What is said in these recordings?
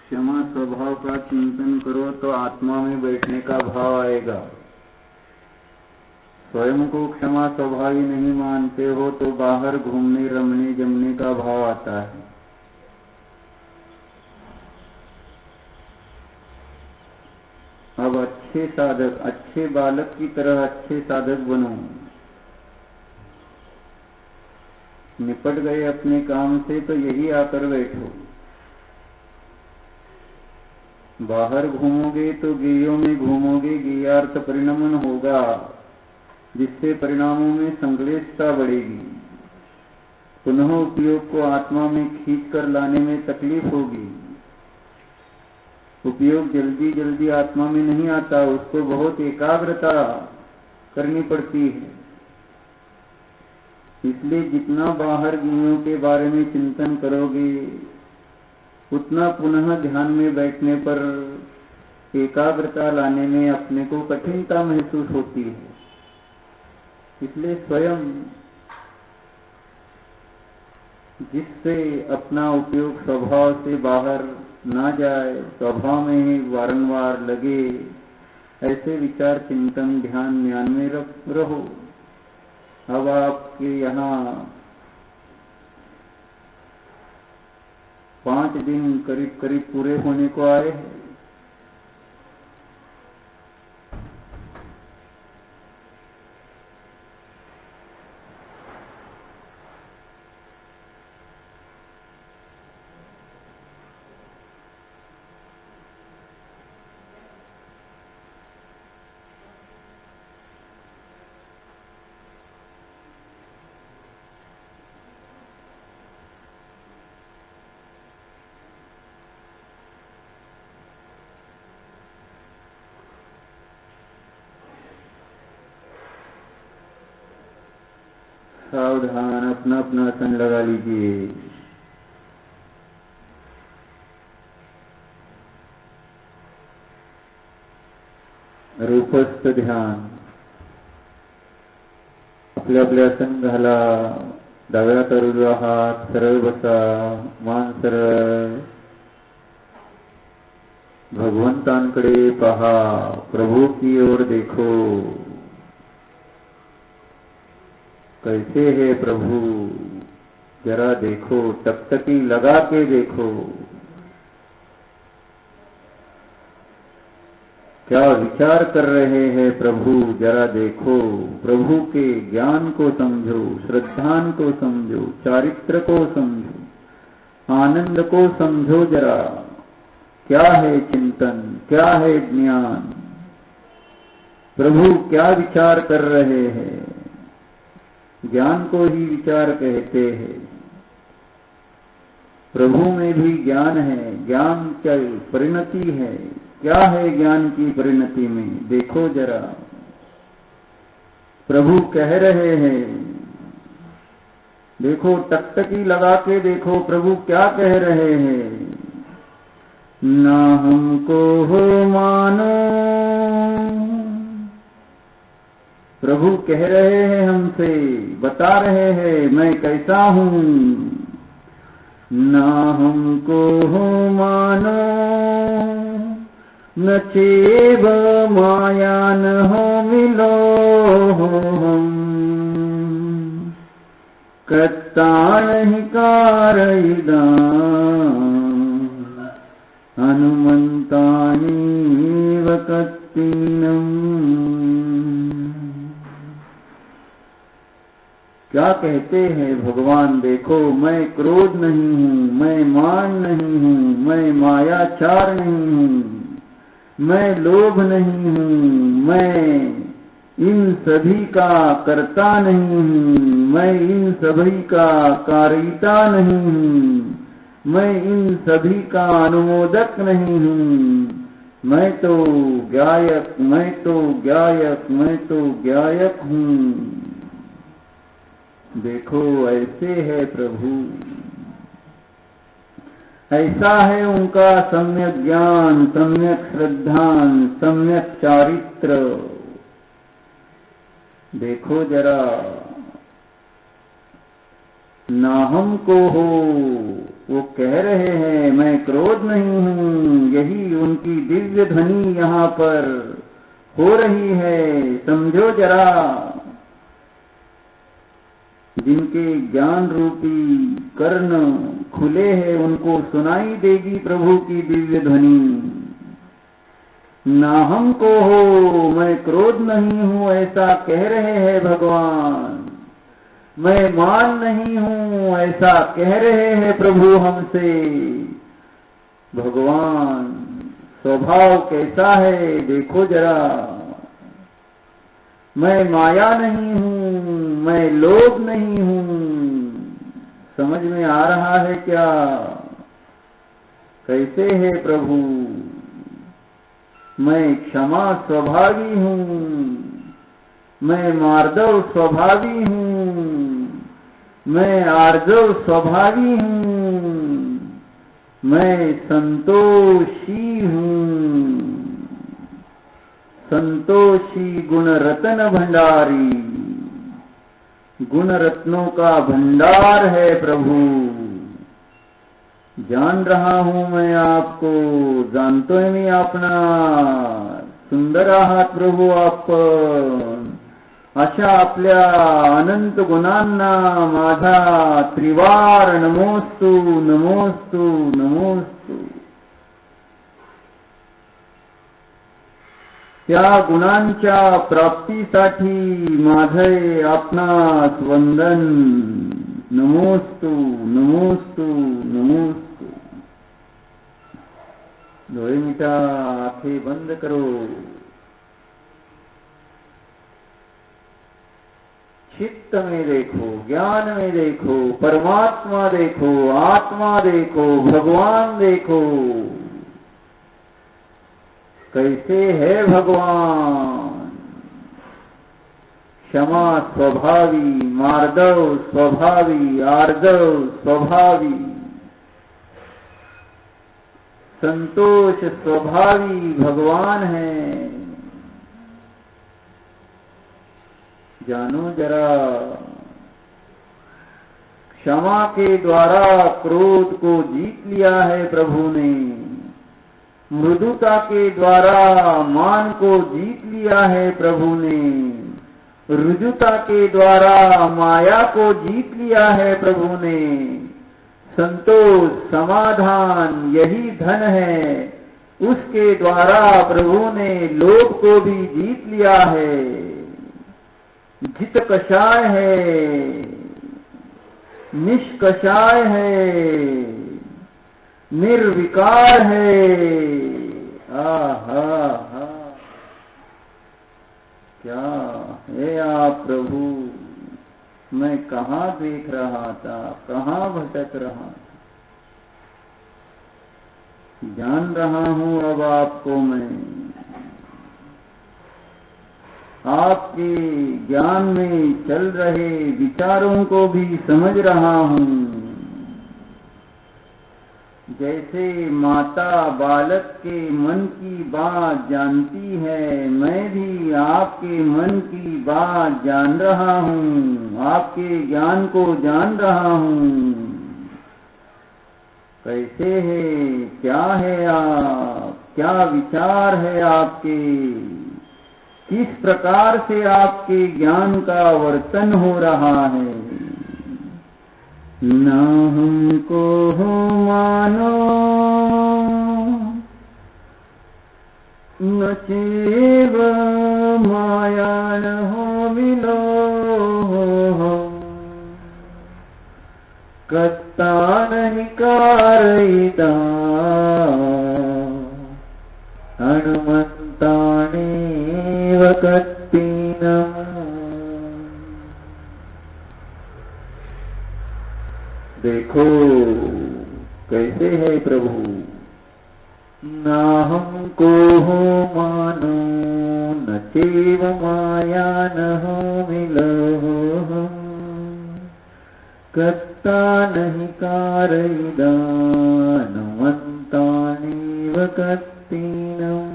क्षमा स्वभाव का चिंतन करो तो आत्मा में बैठने का भाव आएगा। स्वयं को क्षमा स्वभाव ही नहीं मानते हो तो बाहर घूमने रमने जमने का भाव आता है। अब अच्छे साधक, अच्छे बालक की तरह अच्छे साधक बनो। निपट गए अपने काम से तो यही आकर बैठो। बाहर घूमोगे तो गेयों में घूमोगे, गेयार्थ परिणमन होगा, जिससे परिणामों में संक्लेशता बढ़ेगी। पुनः उपयोग को आत्मा में खींच कर लाने में तकलीफ होगी। उपयोग जल्दी जल्दी आत्मा में नहीं आता, उसको बहुत एकाग्रता करनी पड़ती है। इसलिए जितना बाहर गेयों के बारे में चिंतन करोगे उतना पुनः ध्यान में बैठने पर एकाग्रता लाने में अपने को कठिनता महसूस होती है। इसलिए स्वयं जिससे अपना उपयोग स्वभाव से बाहर ना जाए, स्वभाव में ही वारंवार लगे, ऐसे विचार चिंतन ध्यान में रहो। अब आपके यहाँ 5 दिन करीब करीब पूरे होने को आए हैं। सावधान, अपना अपना आसन लगा लीजिए। रूपस्थ ध्यान। आपले आपले आसन घाला। डाव्या तरुला हात सरळ बसा, मान सरळ। भगवंतांकडे पहा, प्रभु की ओर देखो। कैसे है प्रभु, जरा देखो, टकटकी लगा के देखो। क्या विचार कर रहे हैं प्रभु, जरा देखो। प्रभु के ज्ञान को समझो, श्रद्धान को समझो, चारित्र को समझो, आनंद को समझो। जरा क्या है चिंतन, क्या है ज्ञान, प्रभु क्या विचार कर रहे हैं। ज्ञान को ही विचार कहते हैं। प्रभु में भी ज्ञान है। ज्ञान क्या परिणति है, क्या है ज्ञान की परिणति में, देखो जरा। प्रभु कह रहे हैं, देखो, टकटकी लगा के देखो, प्रभु क्या कह रहे हैं। ना हमको हो मानो, प्रभु कह रहे हैं हमसे, बता रहे हैं मैं कैसा हूं। ना हमको हो मानो, न चेव माया न हो मिलो हम। कर्ता नहीं कारयिदा, हनुमंतानी वकत्तीनम। क्या कहते हैं भगवान, देखो मैं क्रोध नहीं हूं, मैं मान नहीं हूं, मैं मायाचार नहीं हूं, मैं लोभ नहीं हूं, मैं इन सभी का कर्ता नहीं हूं, मैं इन सभी का कारिता नहीं हूं, मैं इन सभी का अनुमोदक नहीं हूं। मैं तो ज्ञायक, मैं तो ज्ञायक, मैं तो ज्ञायक हूं। देखो ऐसे है प्रभु, ऐसा है उनका सम्यक ज्ञान, सम्यक श्रद्धान, सम्यक चारित्र। देखो जरा, ना हमको हो वो कह रहे हैं मैं क्रोध नहीं हूं। यही उनकी दिव्य ध्वनि यहाँ पर हो रही है, समझो जरा। जिनके ज्ञान रूपी कर्ण खुले हैं उनको सुनाई देगी प्रभु की दिव्य ध्वनि। ना हमको हो, मैं क्रोध नहीं हूं, ऐसा कह रहे हैं भगवान। मैं मान नहीं हूं, ऐसा कह रहे हैं प्रभु हमसे। भगवान स्वभाव कैसा है देखो जरा। मैं माया नहीं हूं, मैं लोभ नहीं हूं। समझ में आ रहा है क्या कैसे है प्रभु? मैं क्षमा स्वभावी हूं, मैं मार्दव स्वभावी हूं, मैं आर्जव स्वभावी हूं, मैं संतोषी हूं। संतोषी गुण रत्न भंडारी, गुण रत्नों का भंडार है प्रभु। जान रहा हूं मैं आपको, जानतोय मी अपना। सुंदर आहात प्रभू आपण। अशा आपल्या अनंत गुणांना माझा त्रिवार नमोस्तु, नमोस्तु, नमोस्तु। त्या गुणांच्या प्राप्तीसाठी माझे आपणास वंदन। नमोस्तु, नमोस्तु, नमोस्तु। डोळे मिटा, आंखें बंद करो। चित्त में देखो, ज्ञान में देखो, परमात्मा देखो, आत्मा देखो, भगवान देखो। कैसे है भगवान? क्षमा स्वभावी, मार्दव स्वभावी, आर्दव स्वभावी, संतोष स्वभावी भगवान है। जानो जरा। क्षमा के द्वारा क्रोध को जीत लिया है प्रभु ने। मृदुता के द्वारा मान को जीत लिया है प्रभु ने। रुजुता के द्वारा माया को जीत लिया है प्रभु ने। संतोष, समाधान यही धन है। उसके द्वारा प्रभु ने लोभ को भी जीत लिया है। जित कषाय है, निष्कषाय है, निर्विकार है। आहा, क्या है आप प्रभु? मैं कहाँ देख रहा था, कहाँ भटक रहा था। जान रहा हूं अब आपको मैं। आपके ज्ञान में चल रहे विचारों को भी समझ रहा हूं। जैसे माता बालक के मन की बात जानती है, मैं भी आपके मन की बात जान रहा हूं। आपके ज्ञान को जान रहा हूं। कैसे है, क्या है आप, क्या विचार है आपके, किस प्रकार से आपके ज्ञान का वर्तन हो रहा है। ना हमको हो मानो, न चेव माया न हो मिलो। कत्ता नहीं कारईदा, हनुमंताने वकत्तीनम। देखो कैसे है प्रभु। ना हमको हो मानो, न चेव माया न हो मिलो। कत्ता नहीं कारईदा, हनुमंतानेव कत्तीनम।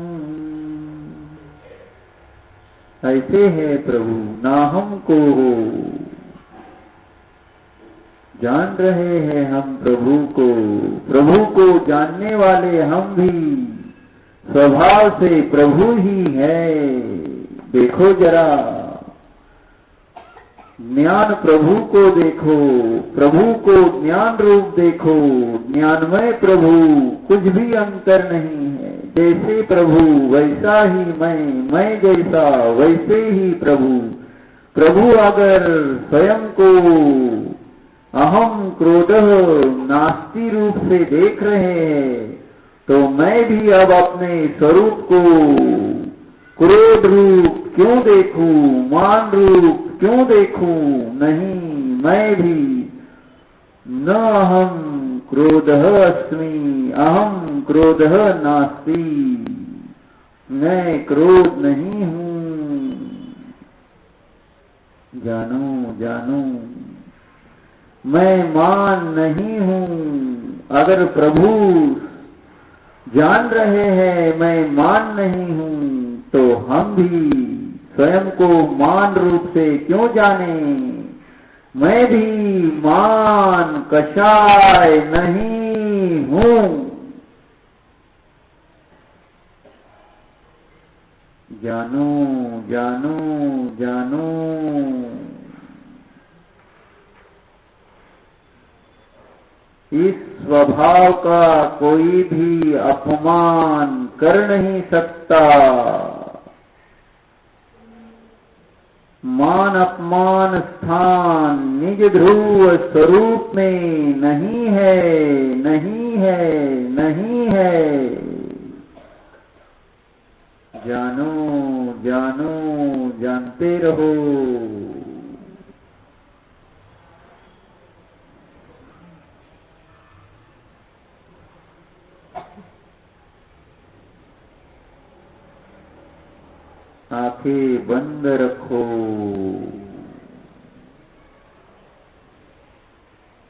ऐसे है प्रभु। ना हमको हो, जान रहे हैं हम प्रभु को जानने वाले हम भी स्वभाव से प्रभु ही है। देखो जरा ज्ञान प्रभु को देखो, प्रभु को ज्ञान रूप देखो, ज्ञानमय प्रभु, कुछ भी अंतर नहीं है। जैसे प्रभु वैसा ही मैं जैसा वैसे ही प्रभु। प्रभु अगर स्वयं को अहम क्रोध नास्ति रूप से देख रहे हैं तो मैं भी अब अपने स्वरूप को क्रोध रूप क्यों देखूं, मान रूप क्यों देखूं? नहीं, मैं भी न अहम क्रोधः अस्मि, अहम क्रोधः नास्ति, मैं क्रोध नहीं हूं। जानो जानो मैं मान नहीं हूं। अगर प्रभु जान रहे हैं मैं मान नहीं हूं तो हम भी स्वयं को मान रूप से क्यों जाने? मैं भी मान कषाय नहीं हूं। जानो जानो जानो इस स्वभाव का कोई भी अपमान कर नहीं सकता। मान अपमान स्थान निज ध्रुव स्वरूप में नहीं है, नहीं है, नहीं है। जानो जानो जानते रहो। आंखें बंद रखो।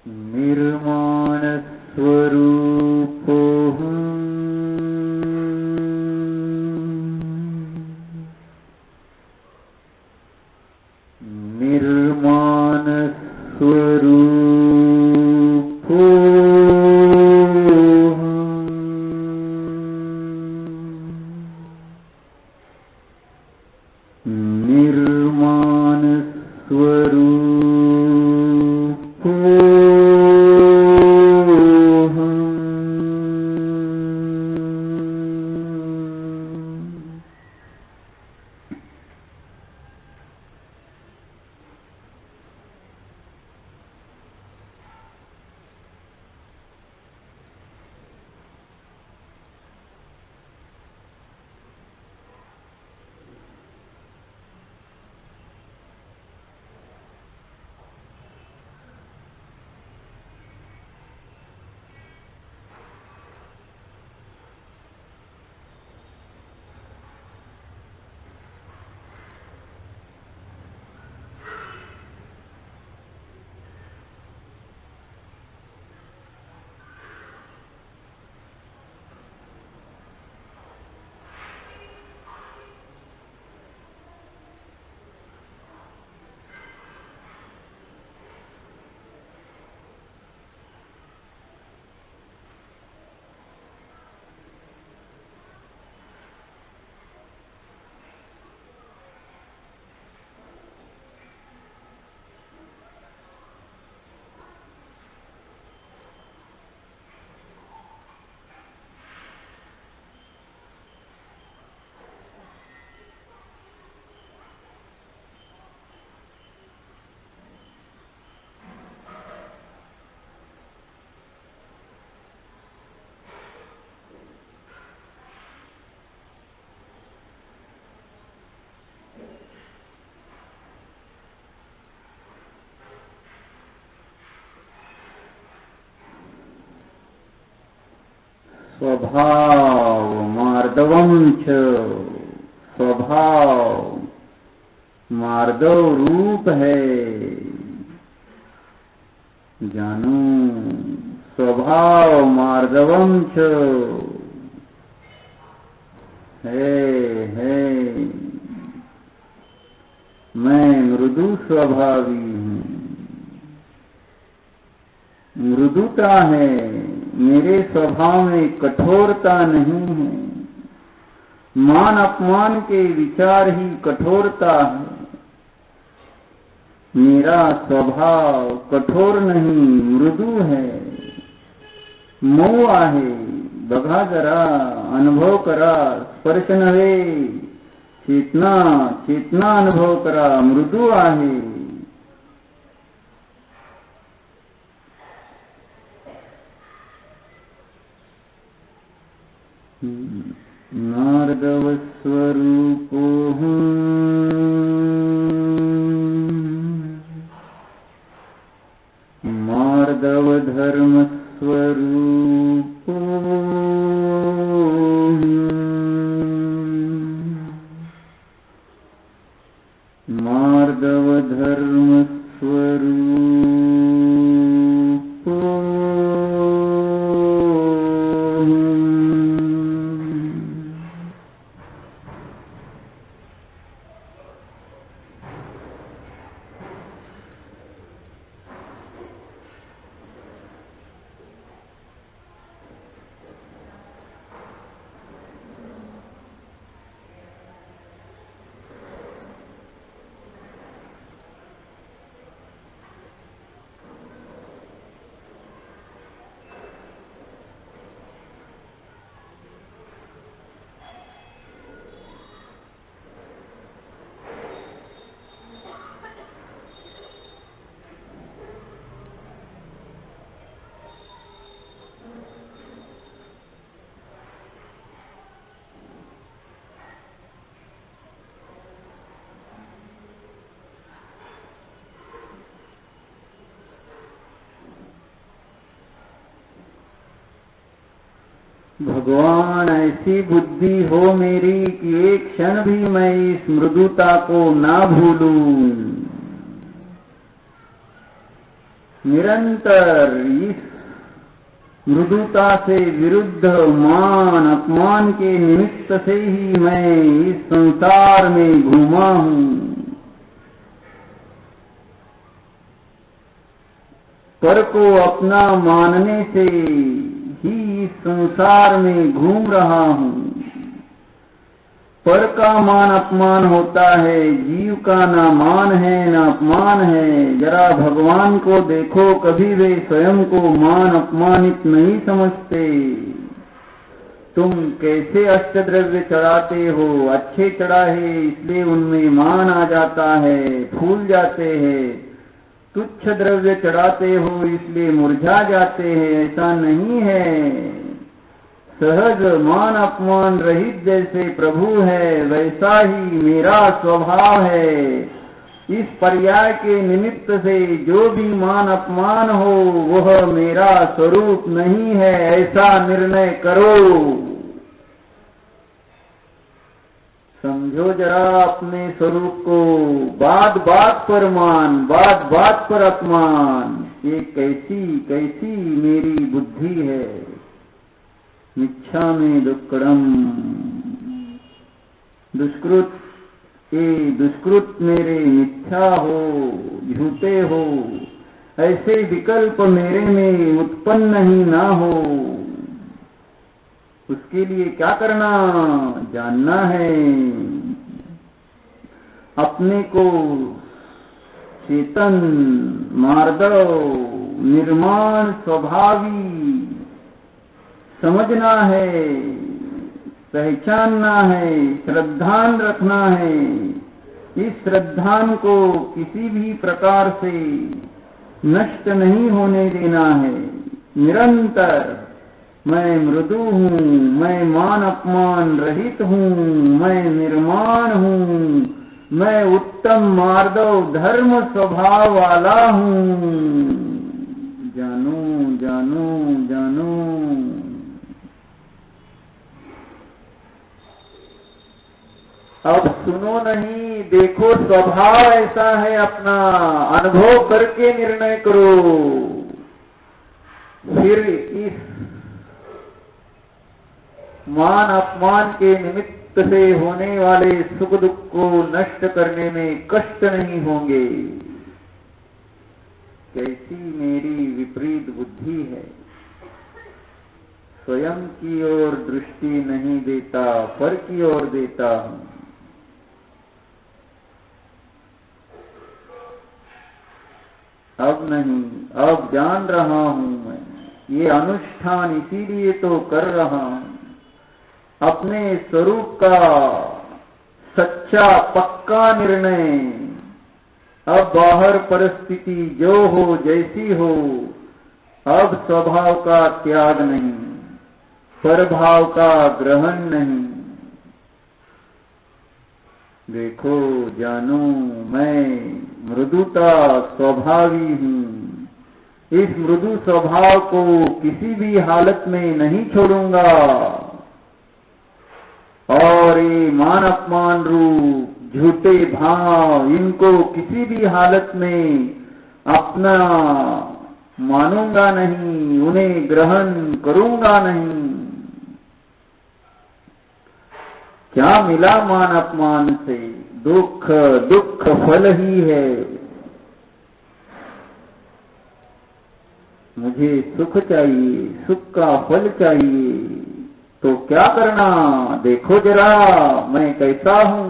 निर्माण स्वरूप हूँ, निर्माण स्वरूप निर्माण स्वरूप स्वभाव मार्दवम च, स्वभाव मार्दव रूप है। जानो स्वभाव मार्दवम च है। मैं मृदु स्वभावी हूँ। मृदुता है, मेरे स्वभाव में कठोरता नहीं है। मान अपमान के विचार ही कठोरता है। मेरा स्वभाव कठोर नहीं, मृदु है। मऊ आहे, बघा जरा, अनुभव करा, स्पर्श नव्हे, चेतना चेतना अनुभव करा, मृदू आहे। नारदव स्वरूपोऽहम्, मार्दव धर्म स्वरूपोऽहम्, मार्दव धर्म स्वरूपोऽहम्। भगवान ऐसी बुद्धि हो मेरी कि एक क्षण भी मैं इस मृदुता को ना भूलूं। निरंतर इस मृदुता से विरुद्ध मान अपमान के निमित्त से ही मैं इस संसार में घूमा हूं। पर को अपना मानने से ही इस संसार में घूम रहा हूं। पर का मान अपमान होता है, जीव का ना मान है ना अपमान है। जरा भगवान को देखो, कभी वे स्वयं को मान अपमानित नहीं समझते। तुम कैसे अष्टद्रव्य चढ़ाते हो, अच्छे चढ़ाए इसलिए उनमें मान आ जाता है, फूल जाते हैं। तुच्छ द्रव्य चढ़ाते हो इसलिए मुरझा जाते हैं, ऐसा नहीं है। सहज मान अपमान रहित जैसे प्रभु है, वैसा ही मेरा स्वभाव है। इस पर्याय के निमित्त से जो भी मान अपमान हो वह मेरा स्वरूप नहीं है, ऐसा निर्णय करो। समझो जरा अपने स्वरूप को। बात बात पर मान, बात बात पर अपमान, ये कैसी कैसी मेरी बुद्धि है। मिच्छा में दुक्कड़म, दुष्कृत ये दुष्कृत मेरे मिथ्या हो, झूठे हो, ऐसे विकल्प मेरे में उत्पन्न ही ना हो। उसके लिए क्या करना, जानना है। अपने को चेतन, मार्दव, निर्माण स्वभावी समझना है, पहचानना है, श्रद्धान रखना है। इस श्रद्धान को किसी भी प्रकार से नष्ट नहीं होने देना है। निरंतर मैं मृदु हूँ, मैं मान अपमान रहित हूँ, मैं निर्माण हूँ, मैं उत्तम मार्दव धर्म स्वभाव वाला हूँ। जानो जानो जानो। अब सुनो नहीं, देखो स्वभाव ऐसा है अपना, अनुभव करके निर्णय करो। फिर इस मान अपमान के निमित्त से होने वाले सुख दुख को नष्ट करने में कष्ट नहीं होंगे। कैसी मेरी विपरीत बुद्धि है, स्वयं की ओर दृष्टि नहीं देता, पर की ओर देता हूं। अब नहीं, अब जान रहा हूं मैं, ये अनुष्ठान इसीलिए तो कर रहा हूं, अपने स्वरूप का सच्चा पक्का निर्णय। अब बाहर परिस्थिति जो हो जैसी हो, अब स्वभाव का त्याग नहीं, परभाव का ग्रहण नहीं। देखो जानो मैं मृदुता स्वभावी हूँ, इस मृदु स्वभाव को किसी भी हालत में नहीं छोड़ूंगा, और ये मान अपमान रूप झूठे भाव, इनको किसी भी हालत में अपना मानूंगा नहीं, उन्हें ग्रहण करूंगा नहीं। क्या मिला मान अपमान से? दुख, दुख फल ही है। मुझे सुख चाहिए, सुख का फल चाहिए, तो क्या करना? देखो जरा मैं कैसा हूं।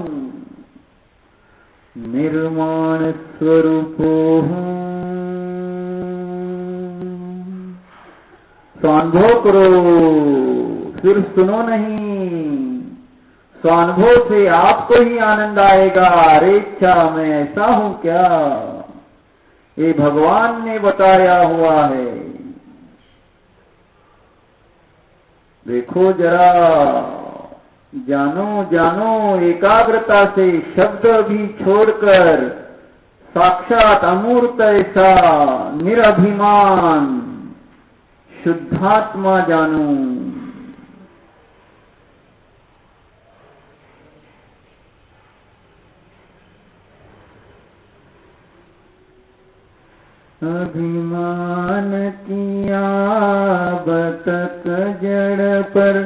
निर्माण स्वरूप हूं। स्वानुभव करो, सिर्फ सुनो नहीं, स्वानुभव से आपको ही आनंद आएगा। अरे अच्छा, मैं ऐसा हूं क्या? ये भगवान ने बताया हुआ है। देखो जरा, जानो जानो एकाग्रता से, शब्द भी छोड़कर, साक्षात अमूर्त ऐसा निरभिमान शुद्धात्मा जानो। अभिमान किया बतक जड़ पर,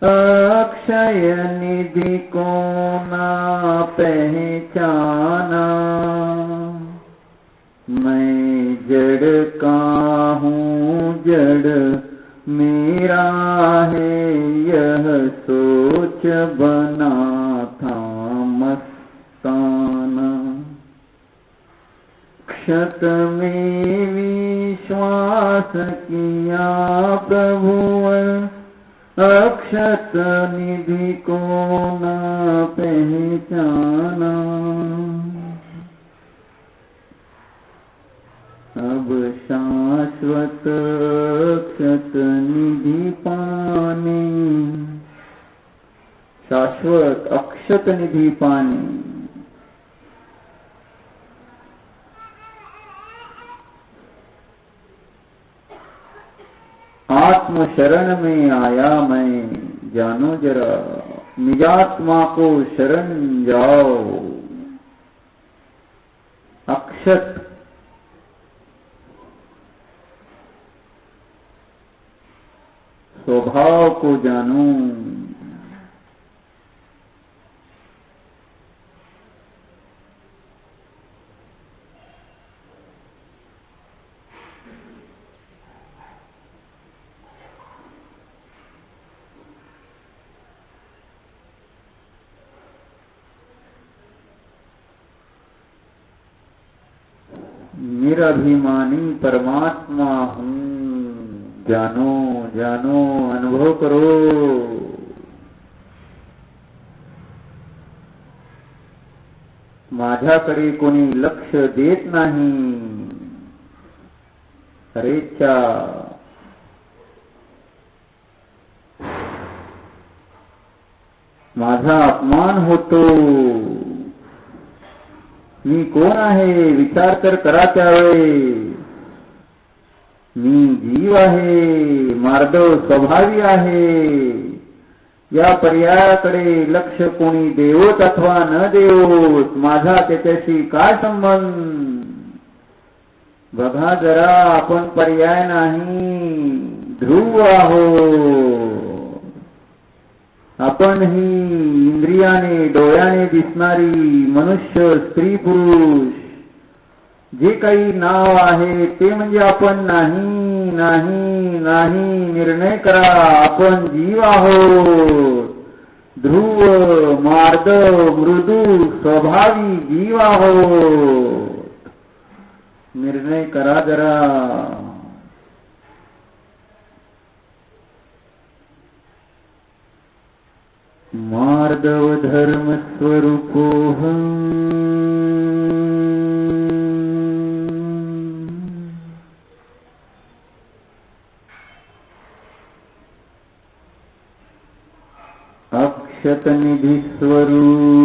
अक्षय निधि को ना पहचाना। मैं जड़ का हूँ, जड़ मेरा है, यह सोच बना था मस्ताना। क्षत में विश्वास किया प्रभुवर, अक्षत निधि को न पहचाना। अब शाश्वत अक्षत निधि पाने, शाश्वत अक्षत निधि पाने। आत्म शरण में आया मैं, जानो जरा, निजात्मा को शरण जाओ। अक्षत स्वभाव को जानो। निरभिमानी परमात्मा हूँ, जानो जानो, अनुभव करो। माझ्याकडे कोणी लक्ष देत नाही। अरेच्छा, माझा अपमान होतो। मी कोण आहे विचार तर करा त्यावेळी। मी जीव आहे, मार्दव स्वभावी आहे। या पर्यायाकडे लक्ष कोणी देवोत अथवा न देवोत, माझा त्याच्याशी काय संबंध? बघा जरा, आपण पर्याय नाही, ध्रुव आहोत। आपण ही इंद्रियाने, डोळ्याने दिसणारी मनुष्य, स्त्री पुरुष, जे काही नाव आहे ते म्हणजे आपण नाही नाही नाही. निर्णय करा, आपण जीव आहोत. ध्रुव मार्दव मृदू स्वभावी जीव आहोत. निर्णय करा जरा. मार्दव धर्म स्वरूपोऽहम् अक्षतनिधि स्वरूपोऽहम्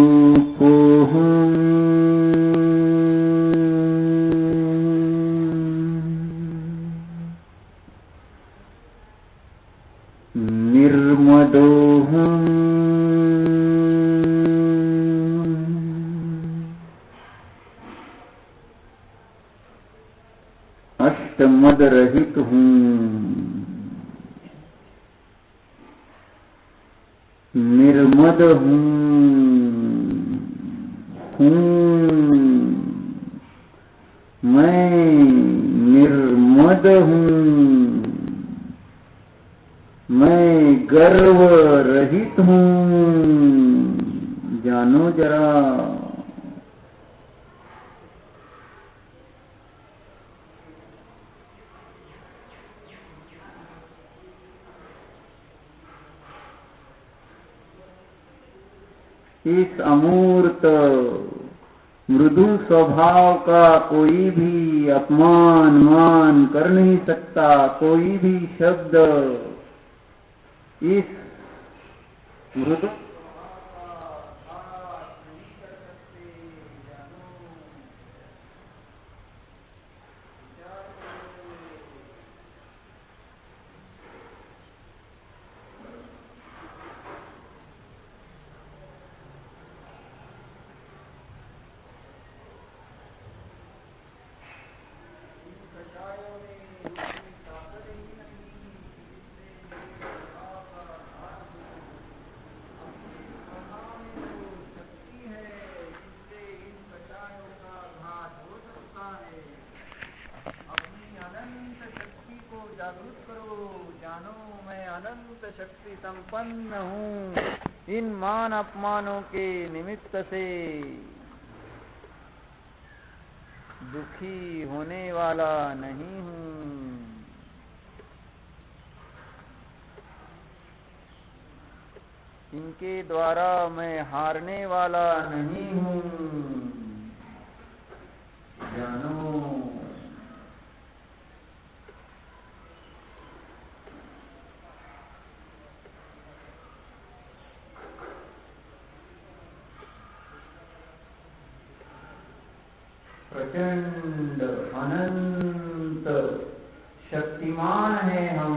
निर्मदोऽहम् अष्टमद रहित हूँ. निर्मद हूँ मैं. निर्मद हूँ मैं. गर्व रहित हूँ. जानो जरा. इस अमूर्त मृदु स्वभाव का कोई भी अपमान मान कर नहीं सकता. कोई भी शब्द इस मृदु शक्ति संपन्न हूँ. इन मान अपमानों के निमित्त से दुखी होने वाला नहीं हूँ. इनके द्वारा मैं हारने वाला नहीं हूँ. जानो. प्रचंड अनंत शक्तिमान है हम.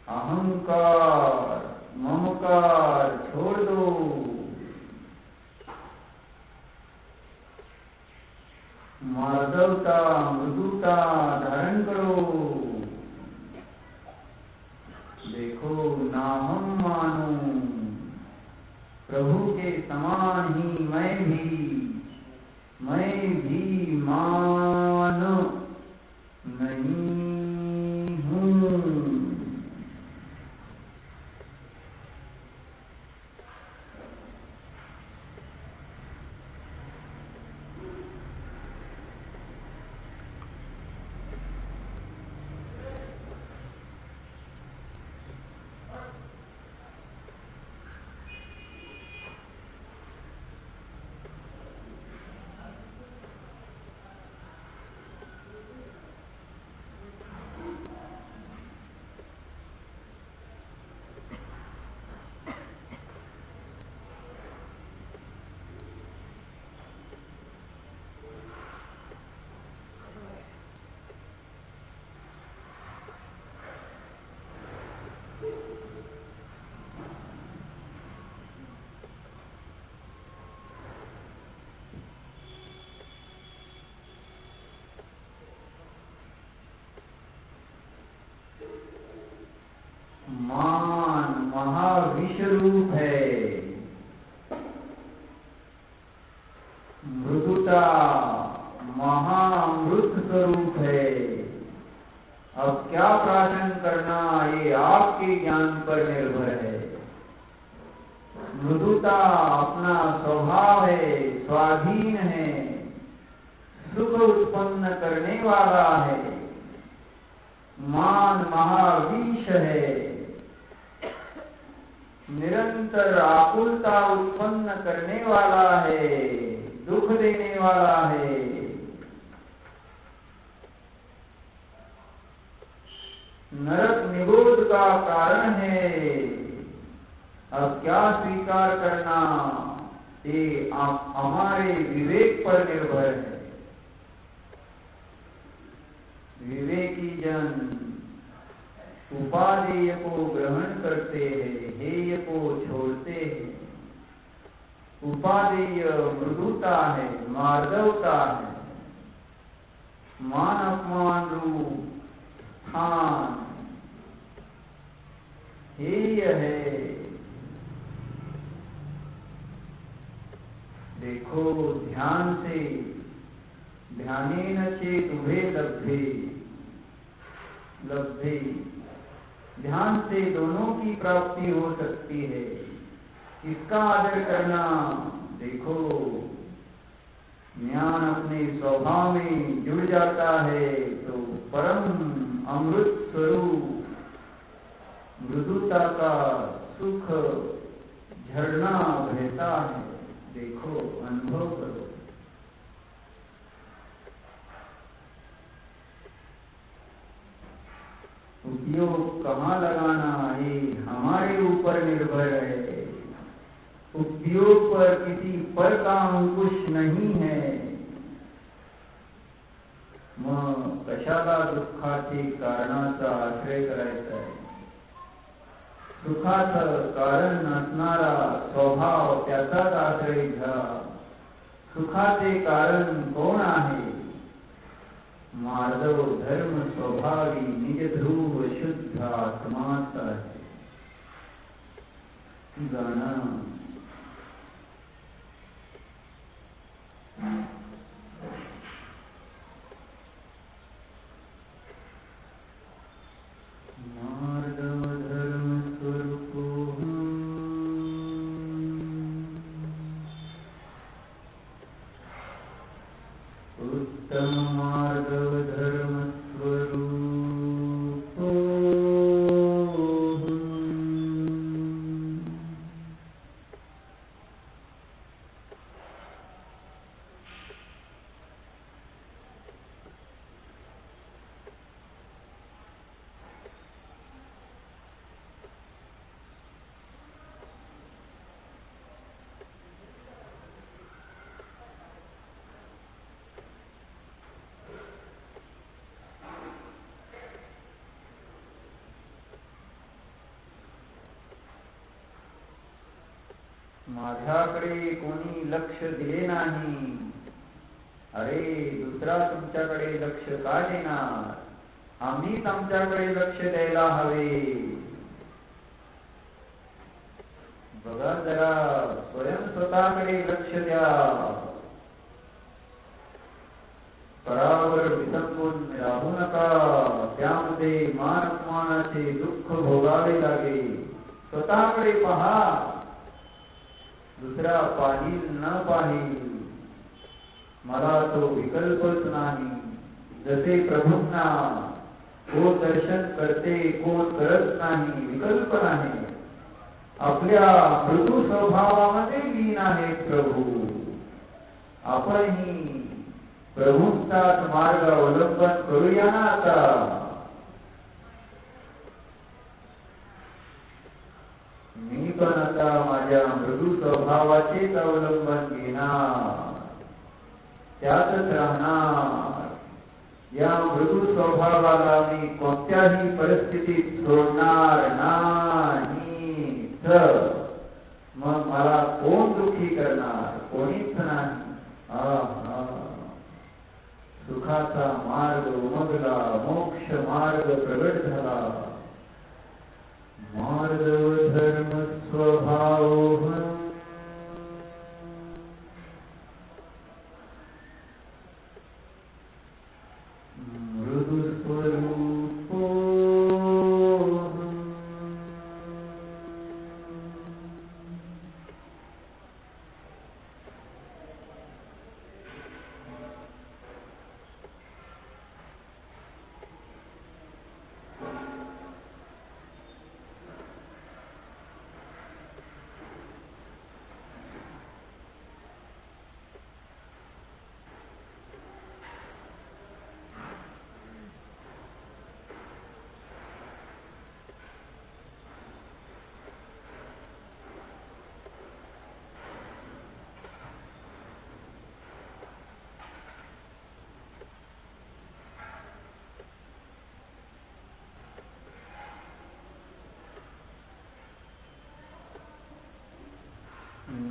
अहंकार ममकार छोड़ दो. मार्दवता मृदुता धारण करो. देखो ना हम मानो. प्रभु के समान ही मैं भी मान नहीं हूँ. मृदुता महाअमृत स्वरूप है। अब क्या प्राशन करना ये आपके ज्ञान पर निर्भर है। मृदुता अपना स्वभाव है, स्वाधीन है, सुख उत्पन्न करने वाला है। मान महाविष है, निरंतर आकुलता उत्पन्न करने वाला है, दुख देने वाला है। नरक निरोध का कारण है। अब क्या स्वीकार करना ये हमारे विवेक पर निर्भर है। विवेकी जन उपादेय को ग्रहण करते हैं, हेय को छोड़ते हैं। उपादेय मृदुता है, मार्दवता है, मान अपमान रूप स्थान हेय है। देखो ध्यान से, ध्यानेन चेत उभे लब्धे, लब्धे ध्यान से दोनों की प्राप्ति हो सकती है। इसका आदर करना। देखो ज्ञान अपने स्वभाव में जुड़ जाता है तो परम अमृत स्वरूप मृदुता का सुख झरना बहता है। देखो अनुभव करो। उपयोग कहाँ लगाना ये हमारे ऊपर निर्भर है। उपयोग पर किसी पर का अंकुश नहीं है। मग कशाला दुःखाचे कारणाचा आश्रय करायचा आहे। सुखाचं कारण असणारा स्वभाव त्याचाच आश्रय घ्या। सुखाचे कारण कोण आहे? मार्दव धर्म स्वभावी निज ध्रुव शुद्ध आत्माच आहे। गाणं मार्दव धर्म स्वरूप उत्तम मार्दव धर्म स्वरूप माझ्याकडे कोणी लक्ष दिले नाही। अरे दुसरा तुमच्याकडे लक्ष का देणार? आम्हीच आमच्याकडे लक्ष द्यायला हवे। बघा जरा स्वयं स्वतःकडे लक्ष द्या। परावर विसंबून राहू नका। त्यामध्ये मान अपमानाचे दुःख भोगावे लागेल। स्वतःकडे पहा, दुसरा पाहिल न पाहिल। मला तो विकल्पच नाही। जसे प्रभूंना कोण दर्शन करते कोण करत नाही, विकल्प नाही। आपल्या मृदू स्वभावामध्ये लीन आहे प्रभू। आपणही प्रभूंचाच मार्ग अवलंबन करूया ना आता। मी पण आता माझ्या मृदू स्वभावाचेच अवलंबन घेणार, त्यातच राहणार। या मृदू स्वभावाला मी कोणत्याही परिस्थितीत सोडणार नाही। तर मग मला कोण दुःखी करणार? कोणीच नाही। सुखाचा मार्ग उमगला, मोक्ष मार्ग प्रगट झाला। मार्दव धर्म स्वभाव मृदु स्वरूपो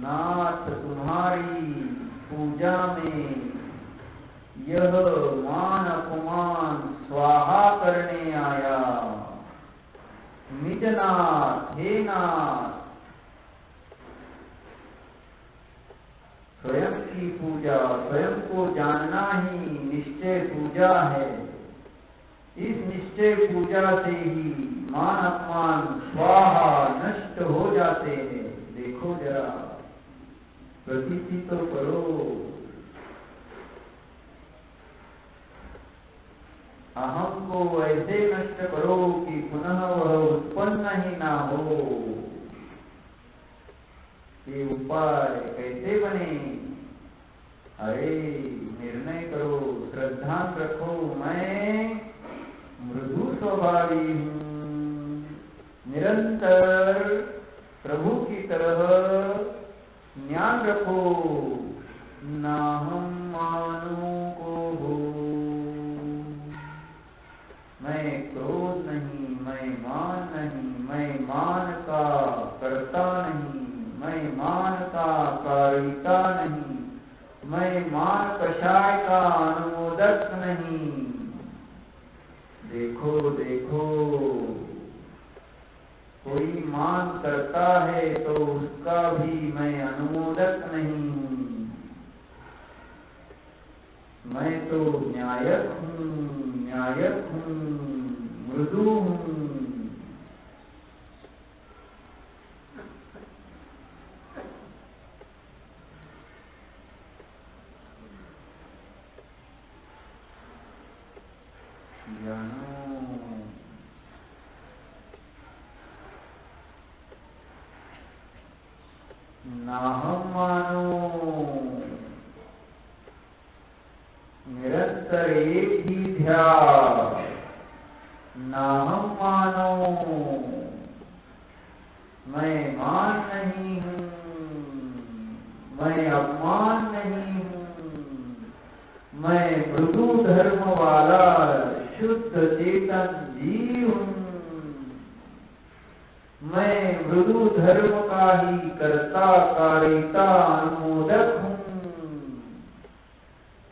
नाथ तुम्हारी पूजा में यह मान अपमान स्वाहा करने आया। निजनाथ हे नाथ, स्वयं की पूजा, स्वयं को जानना ही निश्चय पूजा है। इस निश्चय पूजा से ही मान अपमान स्वाहा नष्ट हो जाते हैं। देखो जरा, प्रतीति तो करो। अहम को ऐसे नष्ट करो कि पुनः वह उत्पन्न ही ना हो। ये उपाय कैसे बने? अरे निर्णय करो, श्रद्धा रखो, मैं मृदु स्वभावी हूँ। निरंतर प्रभु की तरह ज्ञान रखो, ना हम मानो को हो। मैं क्रोध नहीं, मैं मान नहीं, मैं मान का करता नहीं, मैं मान का कारिता नहीं, मैं मान कषाय का अनुमोदक नहीं। देखो देखो, कोई मान करता है तो उसका भी मैं अनुमोदक नहीं हूँ। मैं तो न्यायक हूँ, न्यायक हूँ, मृदु हूँ। ना हम मानो, निरंतर एक ही ध्यान। ना हम मानो, मैं मान नहीं हूँ, मैं अपमान नहीं हूँ, मैं मृदु धर्म वाला शुद्ध चेतन जीव हूँ। मैं मृदु धर्म का ही कर्ता कारिता अनुमोदक हूँ।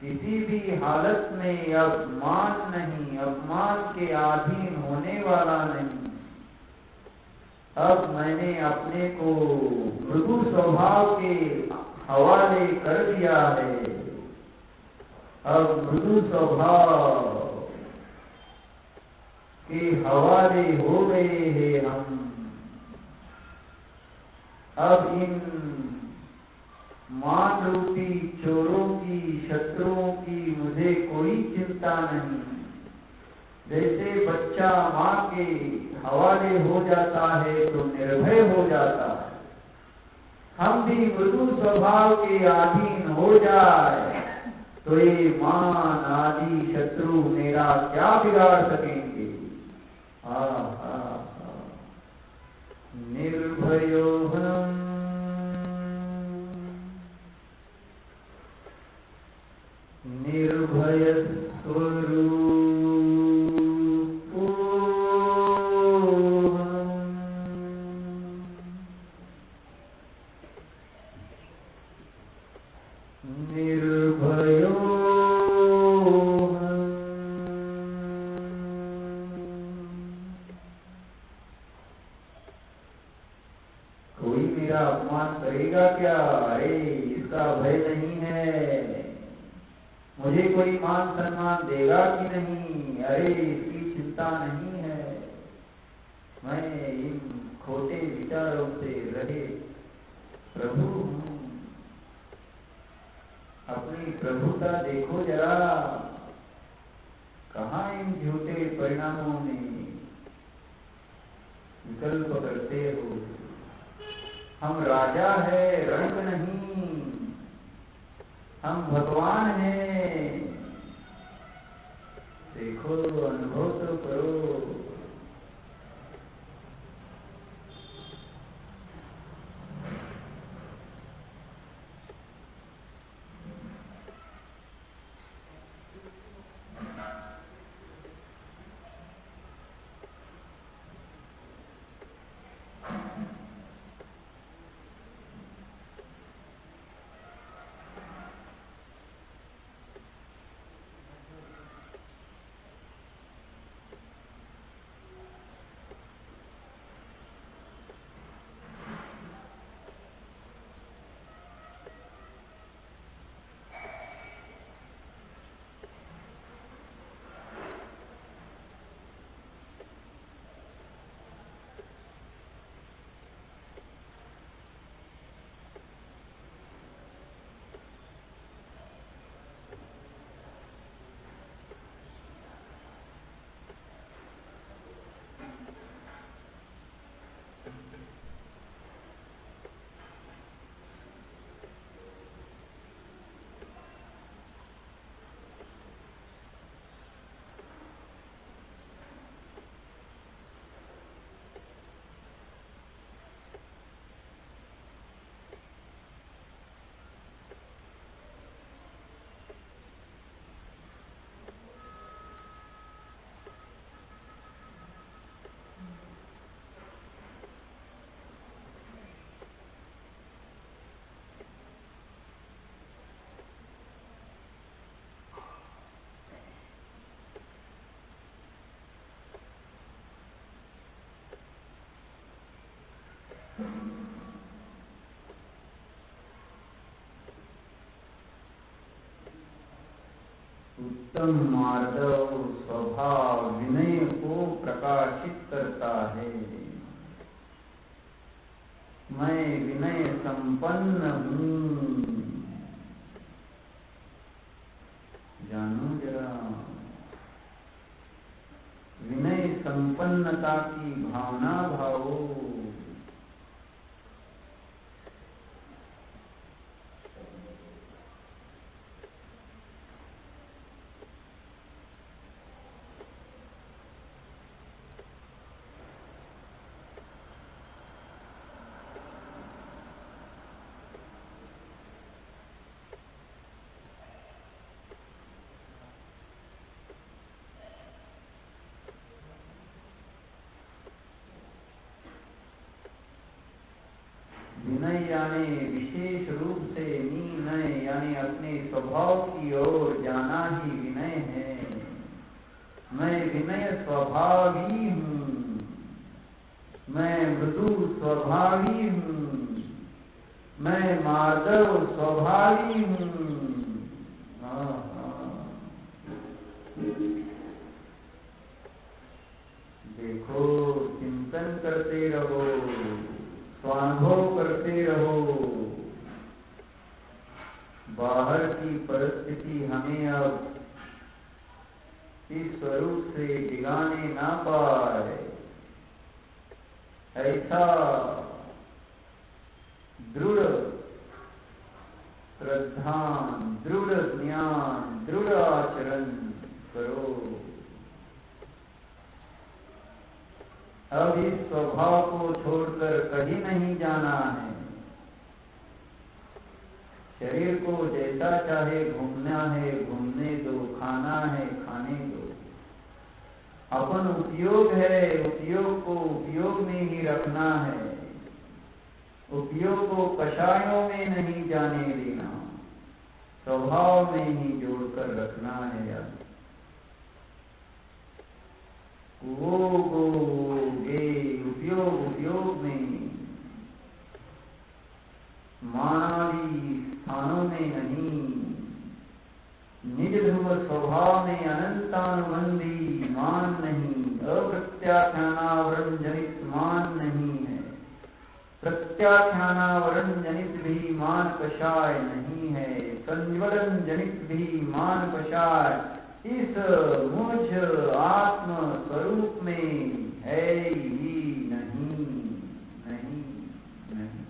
किसी भी हालत में अपमान नहीं, अपमान के अधीन होने वाला नहीं। अब मैंने अपने को मृदु स्वभाव के हवाले कर दिया है। अब मृदु स्वभाव के हवाले हो गए हैं हम। अब इन मान रूपी चोरों की, शत्रुओं की मुझे कोई चिंता नहीं। जैसे बच्चा माँ के हवाले हो जाता है तो निर्भय हो जाता है, हम भी मृदु स्वभाव के अधीन हो जाए तो ये मान आदि शत्रु मेरा क्या बिगाड़ सकेंगे। निर्भयो निर्भय स्वरूप निर्भयो। कोई मेरा अपमान करेगा क्या? अरे इसका भय नहीं है। मुझे कोई मान सम्मान देगा कि नहीं, अरे इसकी चिंता नहीं है। मैं इन खोटे विचारों से रहे प्रभु हूँ। अपनी प्रभुता देखो जरा, कहाँ इन झूठे परिणामों में विकल्प करते हो। हम राजा है रंग नहीं, हम भगवान हैं। देखो, अनुभव तो करो। उत्तम मार्दव स्वभाव विनय को प्रकाशित करता है। मैं विनय संपन्न हूँ, जानो जरा। विनय संपन्नता की भावना भावो। विनय यानी विशेष रूप से निर्णय यानी अपने स्वभाव की ओर जाना ही विनय है। मैं विनय स्वभावी हूँ, मैं मृदु स्वभावी हूँ, मैं मार्दव स्वभावी हूँ। देखो, चिंतन करते रहो, स्वानुभव करते रहो। बाहर की परिस्थिति हमें अब इस स्वरूप से डिगाने ना पाए। ऐसा दृढ़ श्रद्धा, दृढ़ ज्ञान, दृढ़ आचरण करो। अब इस स्वभाव को छोड़कर कहीं नहीं जाना है। शरीर को जैसा चाहे घूमना है घूमने दो, खाना है खाने दो। अपन उपयोग है, उपयोग को उपयोग में ही रखना है। उपयोग को कषायों में नहीं जाने देना, स्वभाव में ही जोड़कर रखना है। यार उपयोग में, मानवी स्थानों में नहीं, निज स्वभाव में अनंतानुबंधी मान नहीं, अप्रत्याख्यानावरण जनित मान नहीं है, प्रत्याख्यानावरण जनित भी मान कषाय नहीं है, संज्वलन जनित भी मान कषाय इस मुझ आत्म स्वरूप में है ही नहीं, नहीं, नहीं।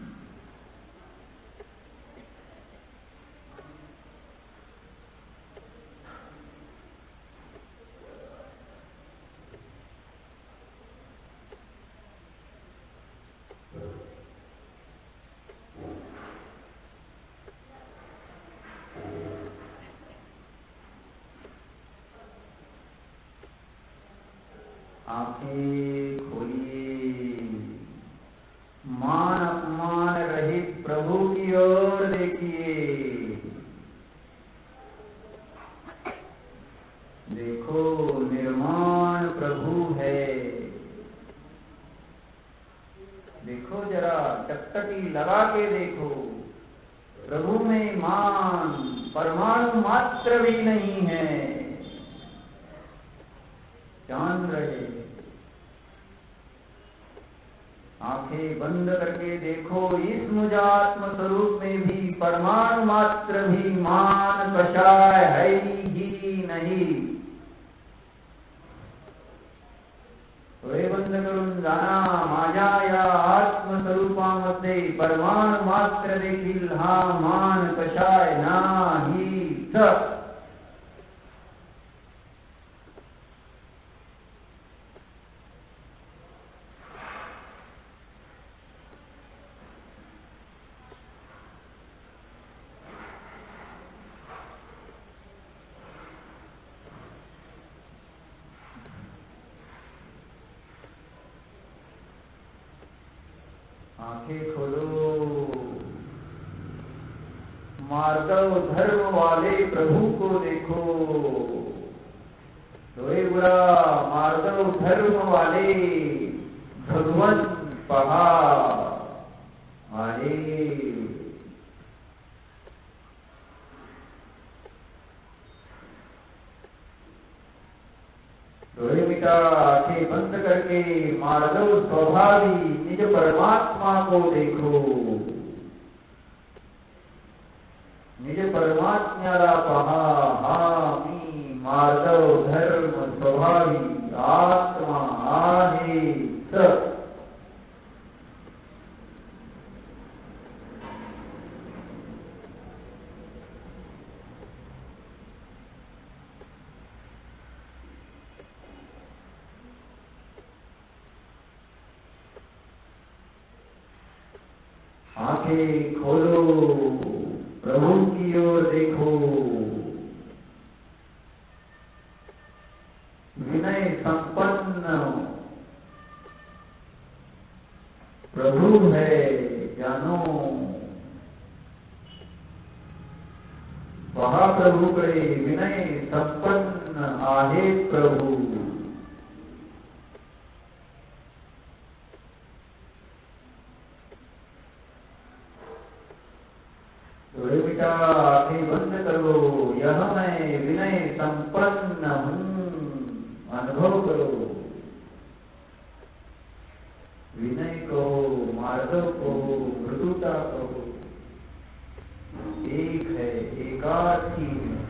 आंखें खोलिए, मान अपमान रहित प्रभु की ओर देखिए। देखो निर्माण प्रभु है। देखो जरा टकटकी लगा के देखो, प्रभु में मान परमाणु मात्र भी नहीं है। जान रहे, आंखें बंद करके देखो, इस मुझ आत्म स्वरूप में भी परमाणु मात्र भी मान कषाय है ही नहीं। डोळे बंद करून जाना, माझ्या या आत्मस्वरूपामध्ये परमाणु मात्र देखील हा मान कषाय नाहीच। आंखें खोलो, मार्दव धर्म वाले प्रभु को देखो। डोळे बुरा, मार्दव धर्म वाले भगवंत पहा आहे। डोळे मिटा, आंखें बंद करके मार्दव स्वभावी निज परमात्मा को देखो। निज परमात्म्याला पहा, हा मी मार्दव धर्म स्वभावी आत्मा आहेच। आंखें खोलो, प्रभु की ओर देखो। विनय संपन्न प्रभु है जानो। पहा प्रभूकडे, विनय संपन्न आहे प्रभू। डोळे मिटा, आंखें बंद करो, यह मैं विनय संपन्न हूं, अनुभव करो। विनय कहो, मार्दव कहो, मृदुता कहो, एक है, एकार्थी है।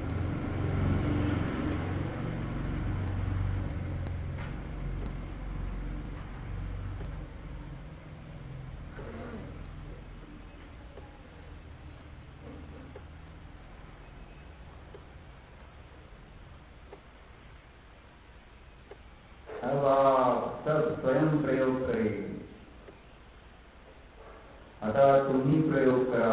अब आप सब स्वयं प्रयोग करें। आता तुम्ही प्रयोग करा।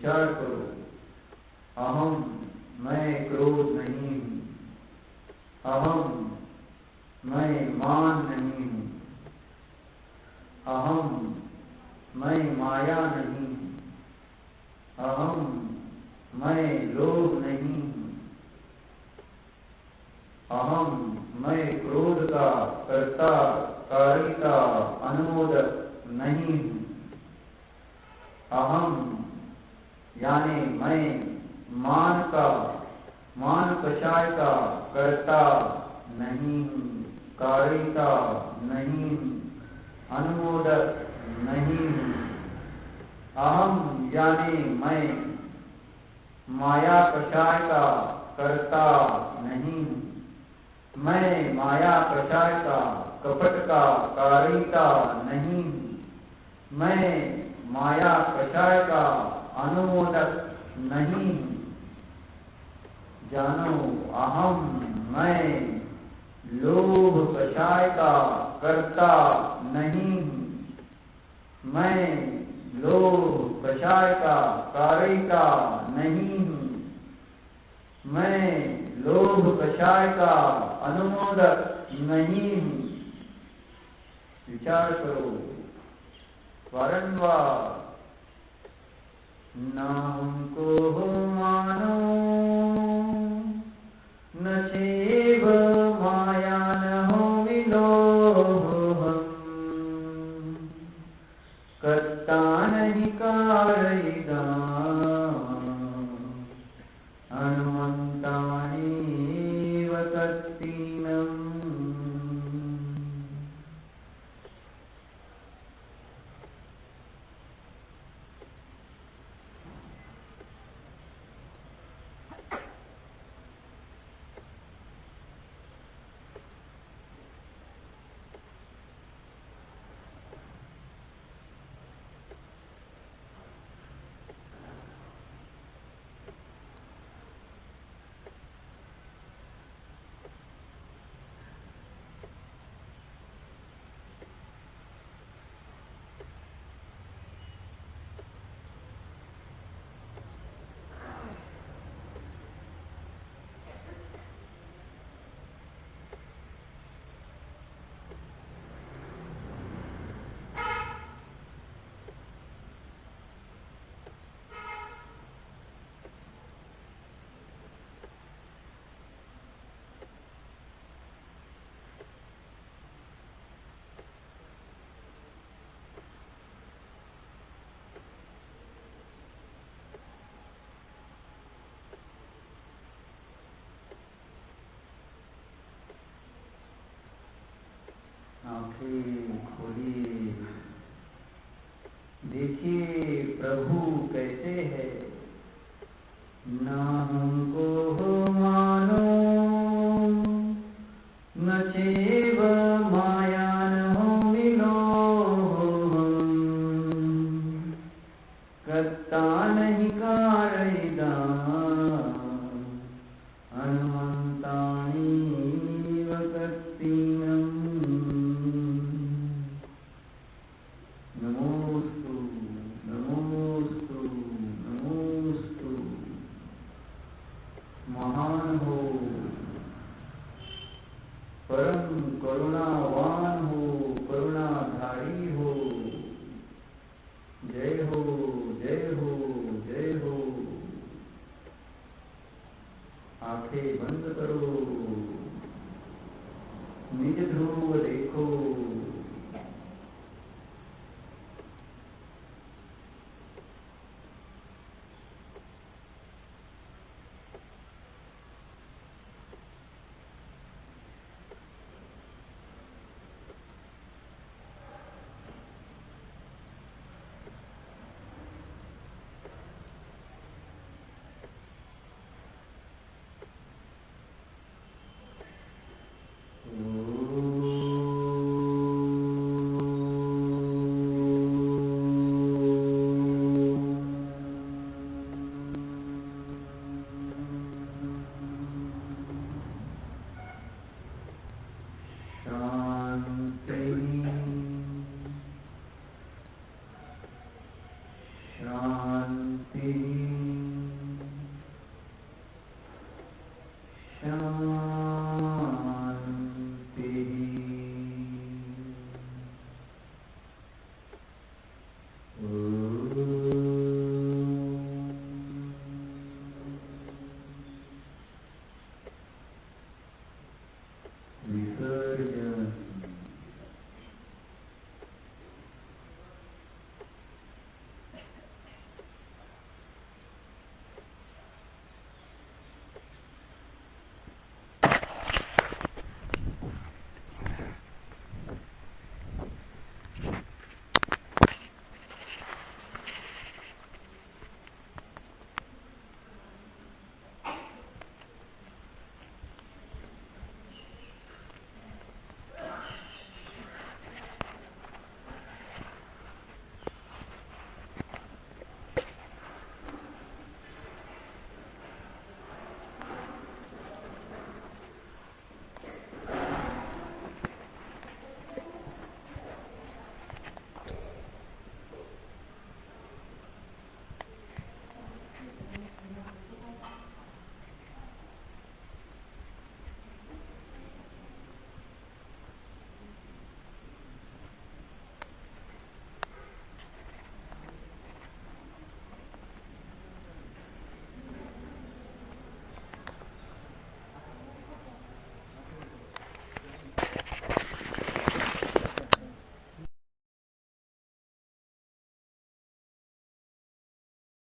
विचार करो, अहम मैं क्रोध नहीं हूँ, अहम मैं मान नहीं हूँ, अहम मैं माया नहीं हूँ, अहम मैं लोभ नहीं हूँ, अहम मैं क्रोध का कर्ता कारिता अनुमोदक नहीं हूँ, अहम यानी मैं मान कषाय का कर्ता नहीं हूँ, कारिता नहीं हूँ, अनुमोदक नहीं हूँ, अहम यानी मैं माया कषाय का कर्ता नहीं हूँ, मैं माया कषाय का कपट का कारिता नहीं हूँ, मैं माया कषाय का अनुमोदक नहीं हूँ। जानो अहम मैं लोभ कषाय का कर्ता नहीं हूँ, मैं लोभ कषाय का कारिता नहीं हूँ, मैं लोभ कषाय का अनुमोदक नहीं हूँ। विचार करो बारंबार, न हमको मानो न चैव माया न हो विलोभम, कर्ता नहीं कारयिताम् हनुमन्तानीव तत्तीनम्। आंखें खोलिए, देखिए प्रभु कैसे है। न हमको मानो न चैव माया न हो विलोभम, कर्ता नहीं कारयिताम् हनुमन्तानीव तत्तीनम्। नमोस्तु नमोस्तु नमोस्तु। महान हो, परम करुणावान हो, करुणाधारी हो। जय हो जय हो जय हो। आंखें बंद करो, निज ध्रुव देखो। शांति शांति।